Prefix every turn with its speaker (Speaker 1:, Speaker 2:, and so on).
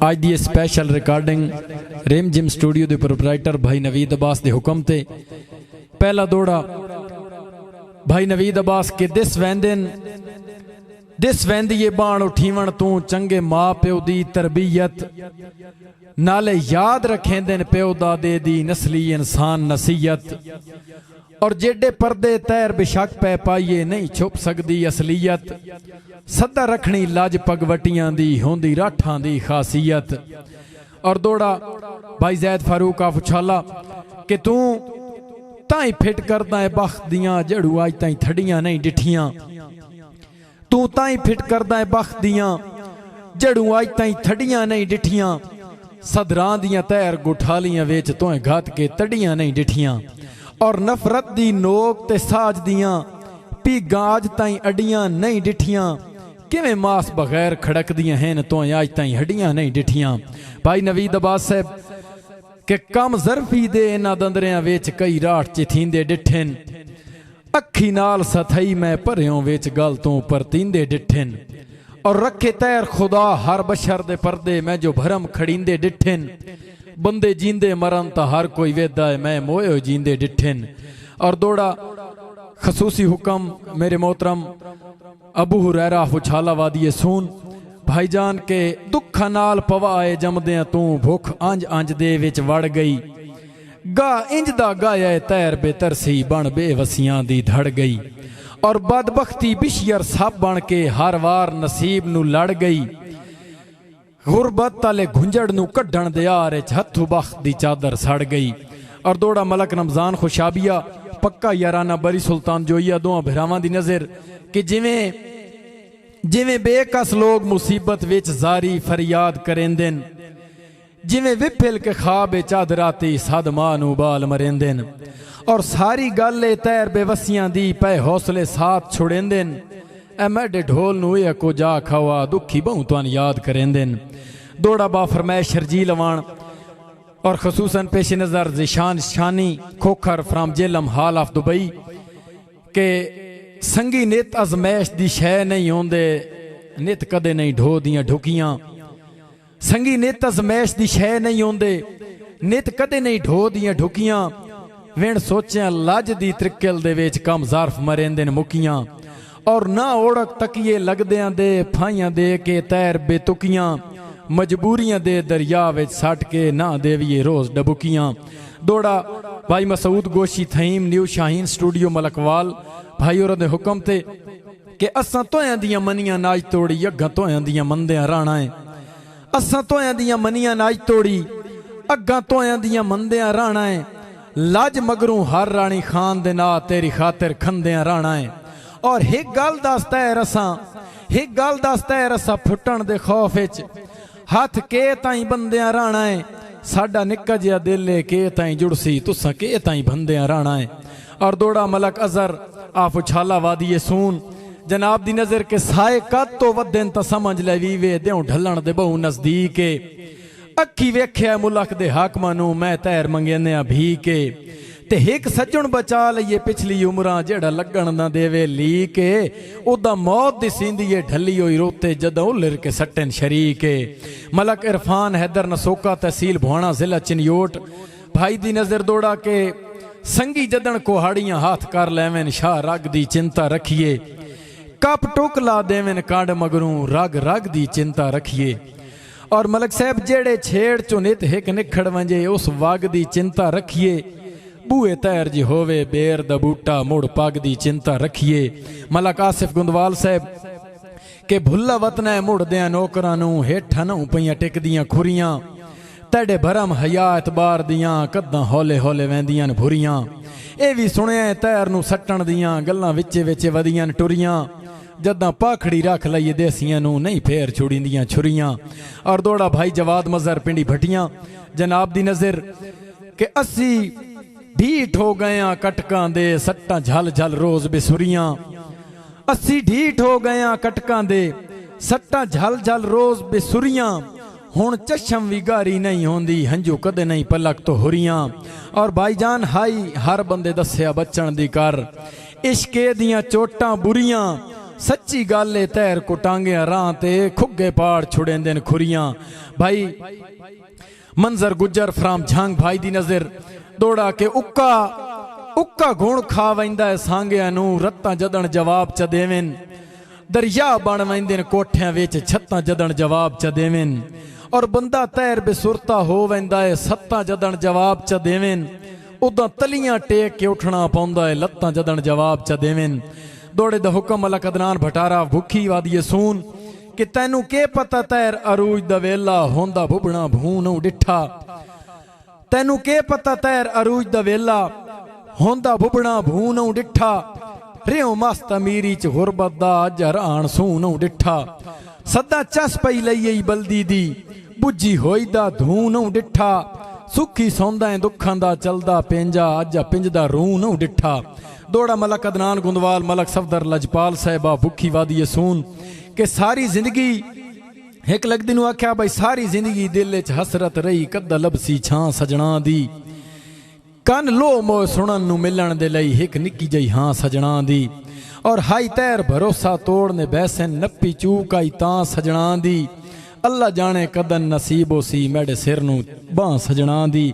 Speaker 1: आज दी special recording रेम जिम स्टूडियो के प्रोपराइटर भाई नवीद अब्बास के हुक्म ते पहला दौड़ा भाई नवीद अब्बास के दिस वैंदिए बाण उठीवण तू चंगे मां प्यो दी तरबियत नाले याद रखेंदे प्यो दादे दी नस्ली इंसान नसीयत और जेडे पर्दे तैर बेशक पै पाइए नहीं छुप सकती असलियत सदा रखनी लाज पगवटियां दी होंदी राठां दी खासियत। और दौड़ा भाई जैद फारूक आफ उछाला कि तू ताई फिट करदा है बख्त दियां जड़ू आज ताई थड़ियां नहीं डिठियां तू ताई फिट करदा है बख्त दियां जड़ू आज ताई थड़ियां नहीं डिठियां सदरां दियां तैर गुठालियां वेच तोए घात के तड़ियां नहीं डिठियां और नफरत दी नोक ते साज दियां पीगां आज ताई अडियां नहीं डिठियां किवें मास बगैर खड़क दियां हैं तो आज ताई हड्डियां नहीं डिठियां। भाई नवीद अब्बास साहब के कम जरफी दे इन्हां दंदरियां वेच कई राठ चिथींदे डिठन अखी नाल सथई मैं भरियों वेच गल तो परतींदे डिठन और रखे तैर खुदा हर बशर दे पर्दे मैं जो भरम खड़ींदे डिठन बंदे जींदे मरन ता हर कोई वेदा है मैं मोयो जींदे डिठन। और दौड़ा खसूसी हुक्म मेरे मोहतरम अबू हुरैरा उछाला वादिए सून भाईजान के दुखा नाल पवाए जमदे तू भुख अंज अंज दे विच वड़ गई गा इंज दा गाया तैर बेतरसी बन बेवसियां दी धड़ गई और बदबख्ती बिशियर सब बन के हर वार नसीब नू लड़ गई गुरबत ताले घुंजड़ नू कढ़ण दे यार हथू बख्त दी चादर सड़ गई। और दौड़ा मलक रमजान खुशाबिया पक्का याराना बरी सुल्तान जोइया दोआं भिरावां दी नजर कि जिवें जिवें बेकस लोग मुसीबत विच जारी फरियाद करेंदन जिवें विफिल के खाब चादराती सदमा नू बाल मरेंदन और सारी गल तैर बेवसियां दी पै हौसले साथ छुड़ेंदन ए मैडे ढोल नू ए को जा खवा दुखी बहु तुआन याद करेंदन। दौड़ा बा फरमाए शर्जी लवान और खसूसन पेश नज़र जिशान शानी खोखर फ्राम जेलम हाल ऑफ दुबई के संगी नित अजमैश दी शह नहीं होंदे नित कदे नहीं ढो दियां ढुकियां संगी नित अजमैश दी शह नहीं होंदे नित कदे नहीं ढो दियां ढुकियां वेण सोचियां लज दी त्रिकल दे विच कम ज़ारफ मरेंदे मुकियां और ना ओढ़क तकिए लगदियां दे फाइयां दे के तैर बेतुकियां मजबूरियां दे दरिया विच सट के ना देविए रोज डबुकियां। दौड़ा भाई मसूद गोशी थईम न्यू शाहीन स्टूडियो मलकवाल भाई और दे हुक्म ते कि असां तोयां दियां मनियां नाज तोड़ी अग्गां तोयां दियां मंदियां राणा है असां तोयां दियां मनियां नाज तोड़ी अग्गां तोयां दियां मंदियां राणा है लज मगरू हर रानी खान दे ना तेरी खातिर खंदियां राणा है और एक गल दसता है रसा फुटन दे खौफ विच हथ के ताई बंदियां राणा है साडा निक्का जिहा दिल है के ताई जुड़सी तुसां के ताई बंदियां राणा है। और दौड़ा मलक अजहर आफ उछाला वादिए सून जनाब दी नजर के साए कद तो वदन ता समझ ले वीवे देऊ ढलण दे बहु नजदीक है अखी वेख्या मुल्क दे हाकमां नू मैं तैर मंगेंदियां भी के ते एक सज्जण बचा लईए पिछली उमरां जेड़ा लगण ना देवे ली के ओदा मौत दी सींदीए ढली होई रोते जदों उलर के सट्टन शरीक मलक इरफान हैदर नसोका तहसील भुआणा जिला चिन्योट भाई दी नजर दौड़ा के संगी जदन कोहाड़ियां हाथ कर लेवेन शाह रग दी चिंता रखिए कप टोकला देवेन कांड मगरू रग रग दी चिंता रखिए। और मलक साहब जेड़े छेड़ चो नित हिक निखड़ वंजे उस वाग दी चिंता रखिए बूए तैर जी होवे बेर दा बूटा मुड़ पग दी चिंता रखिए। मलक आसिफ गुंदवाल साहब के भुल्ला वतना मुड़ दियां नौकरां नू हेठां नू पईयां टिकदियां खुरियां तेडे भरम हया एतबार दियां कद्दां हौले हौले वैंदियां भुरियां ए भी सुनिया तैर नू सट्टण दियां गल्लां विचे विचे वदियां टुरियां जदां पाखड़ी रख लईए देसियां नू नहीं फेर छुड़ींदियां छुरियां। और दौड़ा भाई जवाद मजहर पिंडी भटियां जनाब दी नजर के अस्सी ढीठ हो गया कटकां दे सट्टां झल झल रोज बेसुरियां अस्सी ढीठ हो गया कटकां दे सट्टां झल झल रोज बेसुरियां हुण चशम भी गारी नहीं होंदी हंजू कदे नहीं पलक तो हुरियां। और भाईजान हाई हर बंदे दस्या बचण दी कर इश्के दियां चोटां बुरियां सच्ची गल है तैर को टांगिया राह ते खुगे पाड़ छुड़ेंदे न खुरियां भाई मंजर गुजर फ्राम झांग भाई दी नजर दौड़ा के उक्का उक्का गुण खा वैंदा है सांगिया नू रत्तां जदन जवाब च देवेन दरिया बन वैंदे न कोठियां विच छत्तां जदन जवाब च देवेन और बंदा तैर बेसुरता हो वैंदा है सत्तां जदन जवाब च देवेन उदां तलियां टेक के उठना पौंदा है लत्तां जदन जवाब च देवेन दौड़े द हुक्म अलक अदनान भटारा भुखी वादी सून कि तैनू के पता तैर अरूज द वेला होंदा भुबना भू नू डिठा तैनू के पता तैर अरूज द वेला होंदा भुबना भू नू डिठा रियो मस्त अमीरी च गुरबत दा अज हरान सू नू डिठा सदा चस पई लई बल्दी दी बुझी होई दा धू नू डिठा सुखी सौंदा दुखां दा चलदा पेंजा अज पिंजदा रू नू डिठा दौड़ा मलक अदनान गुंदवाल मलक सफदर लजपाल साहिबा भुखी वादी सून के सारी जिंदगी एक लगदी नू आख्या भाई सारी जिंदगी दिल च हसरत रही कद लबसी छां सजना दी कन लो मोह सुनन नू मिलन दे लई एक निक्की जई हां सजना दी और हाई तैर भरोसा तोड़ने बैसन नप्पी चूक आई तां सजना दी अल्लाह जाने कदन नसीबो सी मेरे सिर नू बां सजना दी।